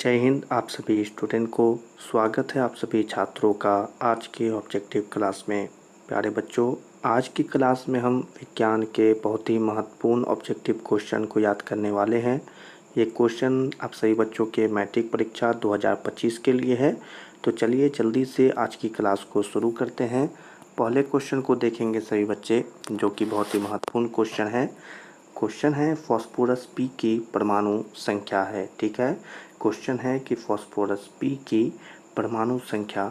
जय हिंद। आप सभी स्टूडेंट को स्वागत है आप सभी छात्रों का आज के ऑब्जेक्टिव क्लास में। प्यारे बच्चों, आज की क्लास में हम विज्ञान के बहुत ही महत्वपूर्ण ऑब्जेक्टिव क्वेश्चन को याद करने वाले हैं। ये क्वेश्चन आप सभी बच्चों के मैट्रिक परीक्षा 2025 के लिए है। तो चलिए जल्दी से आज की क्लास को शुरू करते हैं। पहले क्वेश्चन को देखेंगे सभी बच्चे, जो कि बहुत ही महत्वपूर्ण क्वेश्चन है। क्वेश्चन है फास्फोरस पी की परमाणु संख्या है। ठीक है, क्वेश्चन है कि फास्फोरस पी की परमाणु संख्या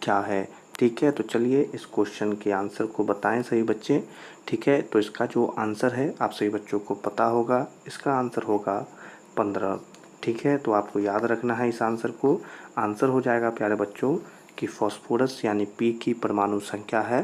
क्या है। ठीक है, तो चलिए इस क्वेश्चन के आंसर को बताएं सभी बच्चे। ठीक है, तो इसका जो आंसर है आप सभी बच्चों को पता होगा, इसका आंसर होगा 15। ठीक है, तो आपको याद रखना है इस आंसर को। आंसर हो जाएगा प्यारे बच्चों कि फास्फोरस यानी पी की परमाणु संख्या है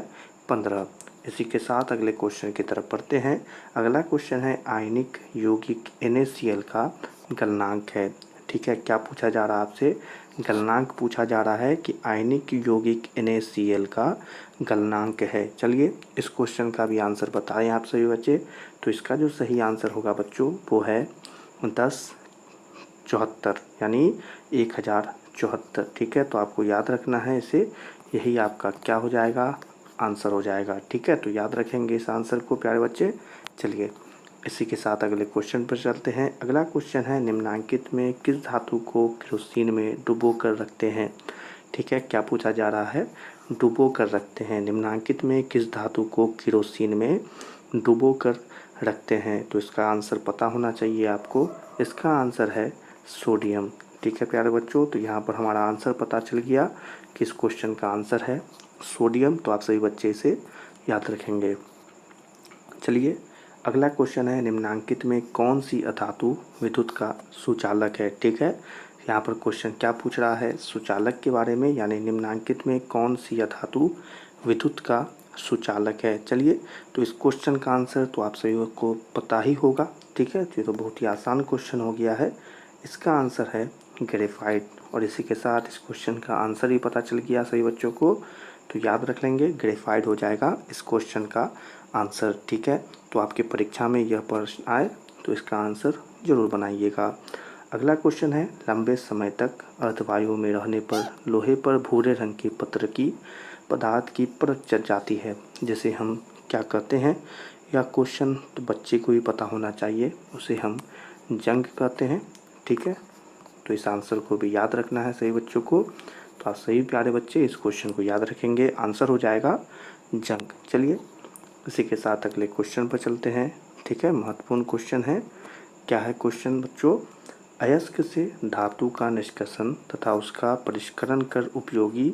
15। इसी के साथ अगले क्वेश्चन की तरफ बढ़ते हैं। अगला क्वेश्चन है आयनिक यौगिक NaCl का गलनांक है। ठीक है, क्या पूछा जा रहा है आपसे? गलनांक पूछा जा रहा है कि आयनिक यौगिक NaCl का गलनांक है। चलिए इस क्वेश्चन का भी आंसर बताएं आप सभी बच्चे। तो इसका जो सही आंसर होगा बच्चों वो है 1074 यानी 1074। ठीक है, तो आपको याद रखना है इसे, यही आपका क्या हो जाएगा, आंसर हो जाएगा। ठीक है, तो याद रखेंगे इस आंसर को प्यारे बच्चे। चलिए इसी के साथ अगले क्वेश्चन पर चलते हैं। अगला क्वेश्चन है निम्नलिखित में किस धातु को केरोसिन में डुबो कर रखते हैं। ठीक है, क्या पूछा जा रहा है? डुबो कर रखते हैं। निम्नलिखित में किस धातु को केरोसिन में डुबो कर रखते हैं। तो इसका आंसर पता होना चाहिए आपको। इसका आंसर है सोडियम। ठीक है प्यारे बच्चों, तो यहाँ पर हमारा आंसर पता चल गया कि इस क्वेश्चन का आंसर है सोडियम। तो आप सभी बच्चे इसे याद रखेंगे। चलिए अगला क्वेश्चन है निम्नलिखित में कौन सी अधातु विद्युत का सुचालक है। ठीक है, यहाँ पर क्वेश्चन क्या पूछ रहा है, सुचालक के बारे में, यानी निम्नलिखित में कौन सी अधातु विद्युत का सुचालक है। चलिए तो इस क्वेश्चन का आंसर तो आप सभी को पता ही होगा। ठीक है, ये तो बहुत ही आसान क्वेश्चन हो गया है। इसका आंसर है ग्रेफाइट। और इसी के साथ इस क्वेश्चन का आंसर ही पता चल गया सभी बच्चों को। तो याद रख लेंगे, ग्रेफाइट हो जाएगा इस क्वेश्चन का आंसर। ठीक है, तो आपके परीक्षा में यह प्रश्न आए तो इसका आंसर जरूर बनाइएगा। अगला क्वेश्चन है लंबे समय तक अर्धवायु में रहने पर लोहे पर भूरे रंग की पत्र की पदार्थ की परत चढ़ जाती है, जिसे हम क्या कहते हैं। यह क्वेश्चन तो बच्चे को भी पता होना चाहिए, उसे हम जंग कहते हैं। ठीक है, तो इस आंसर को भी याद रखना है सही बच्चों को। तो आप सही प्यारे बच्चे इस क्वेश्चन को याद रखेंगे, आंसर हो जाएगा जंग। चलिए इसी के साथ अगले क्वेश्चन पर चलते हैं। ठीक है, महत्वपूर्ण क्वेश्चन है। क्या है क्वेश्चन बच्चों? अयस्क से धातु का निष्कर्षण तथा उसका परिष्करण कर उपयोगी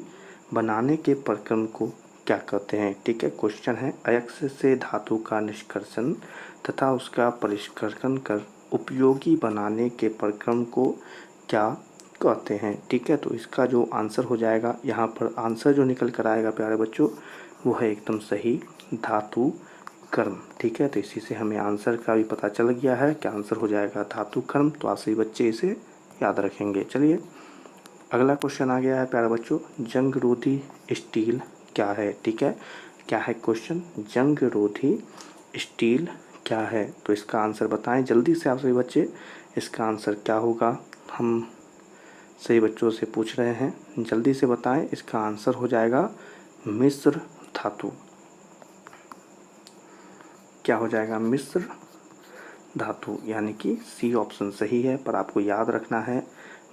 बनाने के प्रक्रम को क्या कहते हैं। ठीक है, क्वेश्चन है अयस्क से धातु का निष्कर्षण तथा उसका परिष्करण कर उपयोगी बनाने के प्रक्रम को क्या कहते हैं। ठीक है, तो इसका जो आंसर हो जाएगा, यहाँ पर आंसर जो निकल कर आएगा प्यारे बच्चों वो है एकदम सही, धातु कर्म। ठीक है, तो इसी से हमें आंसर का भी पता चल गया है कि आंसर हो जाएगा धातु कर्म। तो आप सभी बच्चे इसे याद रखेंगे। चलिए अगला क्वेश्चन आ गया है प्यारे बच्चों, जंग रोधी स्टील क्या है। ठीक है, क्या है क्वेश्चन? जंग रोधी स्टील क्या है। तो इसका आंसर बताएं जल्दी से आप सभी बच्चे। इसका आंसर क्या होगा, हम सही बच्चों से पूछ रहे हैं, जल्दी से बताएं। इसका आंसर हो जाएगा मिश्र धातु। क्या हो जाएगा? मिश्र धातु, यानी कि सी ऑप्शन सही है, पर आपको याद रखना है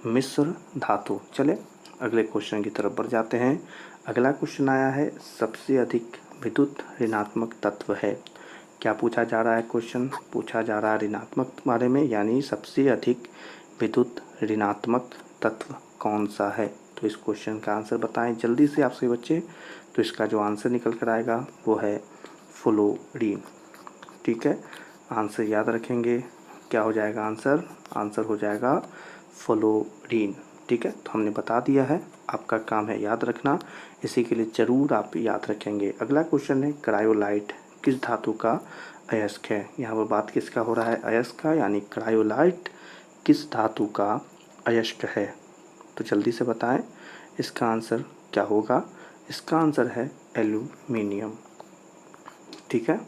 मिश्र धातु। चले अगले क्वेश्चन की तरफ बढ़ जाते हैं। अगला क्वेश्चन आया है सबसे अधिक विद्युत ऋणात्मक तत्व है। क्या पूछा जा रहा है? क्वेश्चन पूछा जा रहा है ऋणात्मक बारे में, यानी सबसे अधिक विद्युत ऋणात्मक तत्व कौन सा है। तो इस क्वेश्चन का आंसर बताएं जल्दी से आप सभी बच्चे। तो इसका जो आंसर निकल कर आएगा वो है फ्लोरीन। ठीक है, आंसर याद रखेंगे, क्या हो जाएगा आंसर? आंसर हो जाएगा फ्लोरीन। ठीक है, तो हमने बता दिया है, आपका काम है याद रखना, इसी के लिए ज़रूर आप याद रखेंगे। अगला क्वेश्चन है क्रायोलाइट किस धातु का अयस्क है। यहाँ पर बात किसका हो रहा है? अयस्क का, यानी क्रायोलाइट किस धातु का अयस्क है। तो जल्दी से बताएं इसका आंसर क्या होगा। इसका आंसर है एल्यूमिनियम। ठीक है,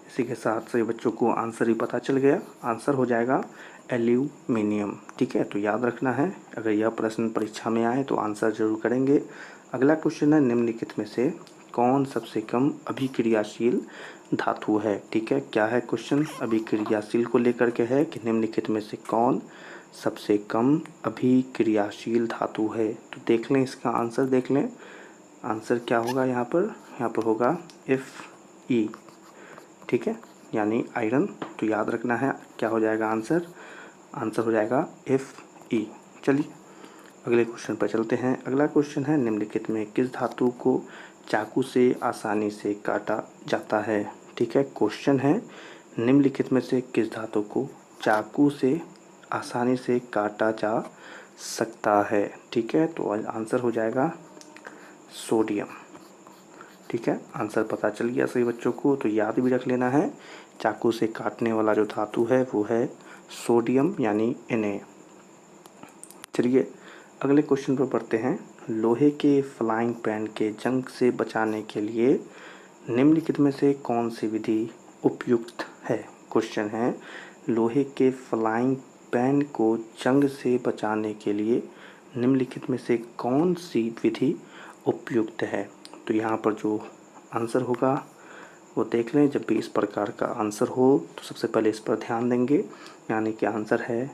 इसी के साथ सभी बच्चों को आंसर ही पता चल गया। आंसर हो जाएगा एल्यूमिनियम। ठीक है, तो याद रखना है, अगर यह प्रश्न परीक्षा में आए तो आंसर जरूर करेंगे। अगला क्वेश्चन है, निम्नलिखित में से कौन सबसे कम अभिक्रियाशील धातु है। ठीक है, क्या है क्वेश्चन, अभिक्रियाशील को लेकर के है कि निम्नलिखित में से कौन सबसे कम अभिक्रियाशील धातु है। तो देख लें, इसका आंसर देख लें। आंसर क्या होगा यहाँ पर होगा Fe। ठीक है, यानी आयरन। तो याद रखना है क्या हो जाएगा आंसर हो जाएगा Fe। चलिए अगले क्वेश्चन पर चलते हैं। अगला क्वेश्चन है, निम्नलिखित में किस धातु को चाकू से आसानी से काटा जाता है। ठीक है, क्वेश्चन है, निम्नलिखित में से किस धातु को चाकू से आसानी से काटा जा सकता है। ठीक है, तो आंसर हो जाएगा सोडियम। ठीक है, आंसर पता चल गया सभी बच्चों को, तो याद भी रख लेना है, चाकू से काटने वाला जो धातु है वो है सोडियम यानी Na। चलिए अगले क्वेश्चन पर पढ़ते हैं। लोहे के फ्लाइंग पैन के जंग से बचाने के लिए निम्नलिखित में से कौन सी विधि उपयुक्त है। क्वेश्चन है, लोहे के फ्लाइंग पैन को जंग से बचाने के लिए निम्नलिखित में से कौन सी विधि उपयुक्त है। तो यहाँ पर जो आंसर होगा वो देख लें। जब भी इस प्रकार का आंसर हो तो सबसे पहले इस पर ध्यान देंगे, यानी कि आंसर है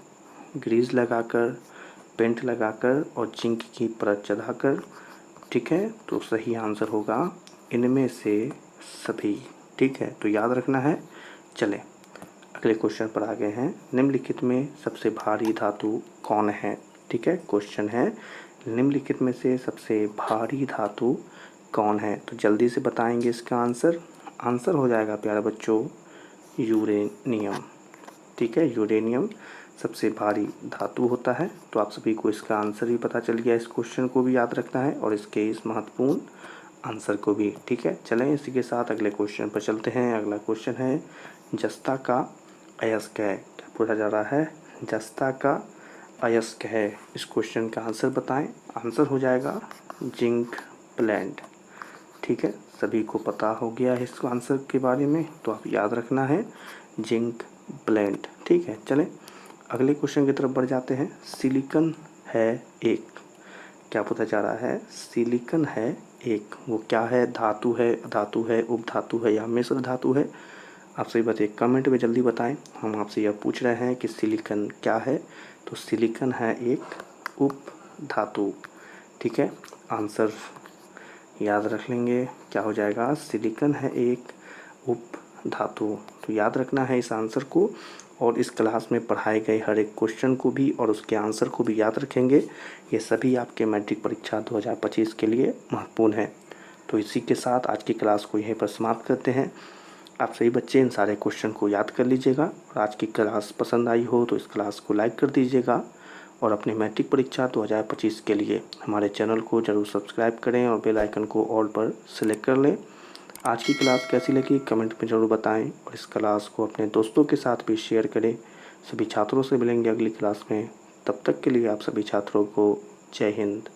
ग्रीस लगाकर, पेंट लगाकर और जिंक की परत चढ़ाकर। ठीक है, तो सही आंसर होगा इनमें से सभी। ठीक है, तो याद रखना है। चलें अगले क्वेश्चन पर आ गए हैं। निम्नलिखित में सबसे भारी धातु कौन है। ठीक है, क्वेश्चन है, निम्नलिखित में से सबसे भारी धातु कौन है। तो जल्दी से बताएंगे इसका आंसर हो जाएगा प्यारे बच्चों यूरेनियम। ठीक है, यूरेनियम सबसे भारी धातु होता है। तो आप सभी को इसका आंसर भी पता चल गया, इस क्वेश्चन को भी याद रखना है और इसके इस महत्वपूर्ण आंसर को भी। ठीक है, चलें इसी के साथ अगले क्वेश्चन पर चलते हैं। अगला क्वेश्चन है, जस्ता का अयस्क है। क्या पूछा जा रहा है, जस्ता का अयस्क है। इस क्वेश्चन का आंसर बताएं। आंसर हो जाएगा जिंक ब्लेंड। ठीक है, सभी को पता हो गया है इस आंसर के बारे में, तो आप याद रखना है जिंक ब्लेंड। ठीक है, चलें अगले क्वेश्चन की तरफ बढ़ जाते हैं। सिलिकॉन है एक। क्या पूछा जा रहा है, सिलिकॉन है एक, वो क्या है, धातु है, अधातु है, उपधातु है या मिश्र धातु है। आप सभी बताइए, कमेंट में जल्दी बताएं। हम आपसे यह पूछ रहे हैं कि सिलिकॉन क्या है। तो सिलिकॉन है एक उपधातु। ठीक है, आंसर याद रख लेंगे, क्या हो जाएगा, सिलिकॉन है एक उपधातु। तो याद रखना है इस आंसर को, और इस क्लास में पढ़ाए गए हर एक क्वेश्चन को भी और उसके आंसर को भी याद रखेंगे। ये सभी आपके मैट्रिक परीक्षा 2025 के लिए महत्वपूर्ण है। तो इसी के साथ आज की क्लास को यहीं पर समाप्त करते हैं। आप सभी बच्चे इन सारे क्वेश्चन को याद कर लीजिएगा, और आज की क्लास पसंद आई हो तो इस क्लास को लाइक कर दीजिएगा, और अपने मैट्रिक परीक्षा 2025 के लिए हमारे चैनल को ज़रूर सब्सक्राइब करें और बेल आइकन को ऑल पर सेलेक्ट कर लें। आज की क्लास कैसी लगी कमेंट में ज़रूर बताएं, और इस क्लास को अपने दोस्तों के साथ भी शेयर करें। सभी छात्रों से मिलेंगे अगली क्लास में, तब तक के लिए आप सभी छात्रों को जय हिंद।